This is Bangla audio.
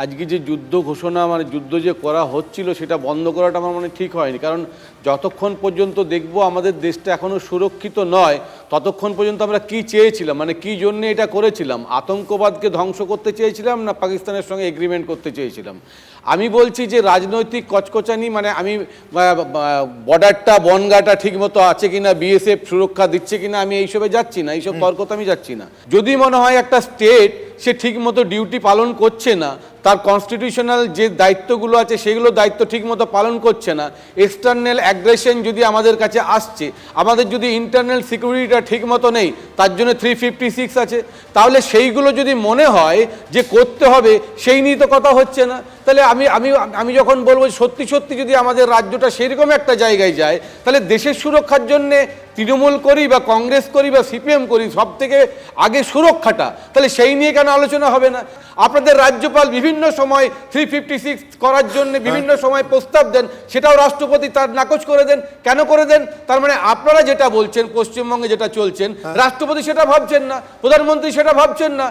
আজকে যে যুদ্ধ ঘোষণা মানে যুদ্ধ যে করা হচ্ছিল সেটা বন্ধ করাটা আমার মনে ঠিক হয়নি, কারণ যতক্ষণ পর্যন্ত দেখব আমাদের দেশটা এখনও সুরক্ষিত নয় ততক্ষণ পর্যন্ত আমরা কি চেয়েছিলাম, মানে কি জন্য এটা করেছিলাম, আতঙ্কবাদকে ধ্বংস করতে চেয়েছিলাম না পাকিস্তানের সঙ্গে এগ্রিমেন্ট করতে চেয়েছিলাম। আমি বলছি যে রাজনৈতিক কচকচানি, মানে আমি বর্ডারটা বনগাটা ঠিকমতো আছে কিনা, বিএসএফ সুরক্ষা দিচ্ছে কিনা, আমি এইসবে যাচ্ছি না, এইসব তর্কতে আমি যাচ্ছি না। যদি মনে হয় একটা স্টেট সে ঠিকমতো ডিউটি পালন করছে না, তার কনস্টিটিউশনাল যে দায়িত্বগুলো আছে সেগুলো দায়িত্ব ঠিকমতো পালন করছে না, এক্সটার্নাল অ্যাগ্রেশন যদি আমাদের কাছে আসছে, আমাদের যদি ইন্টারনাল সিকিউরিটিটা ঠিকমতো নেই, তার জন্য 356 আছে, তাহলে সেইগুলো যদি মনে হয় যে করতে হবে, সেই নিয়ে তো কথা হচ্ছে না। তাহলে আমি আমি আমি যখন বলবো সত্যি সত্যি যদি আমাদের রাজ্যটা সেরকম একটা জায়গায় যায়, তাহলে দেশের সুরক্ষার জন্যে তৃণমূল করি বা কংগ্রেস করি বা সিপিএম করি, সব থেকে আগে সুরক্ষাটা, তাহলে সেই নিয়ে কেন আলোচনা হবে না? আপনাদের রাজ্যপাল বিভিন্ন সময় 356 করার জন্য বিভিন্ন সময় প্রস্তাব দেন, সেটাও রাষ্ট্রপতি তার নাকচ করে দেন। কেন করে দেন? তার মানে আপনারা যেটা বলছেন পশ্চিমবঙ্গে যেটা চলছেন, রাষ্ট্রপতি সেটা ভাবছেন না, প্রধানমন্ত্রী সেটা ভাবছেন না,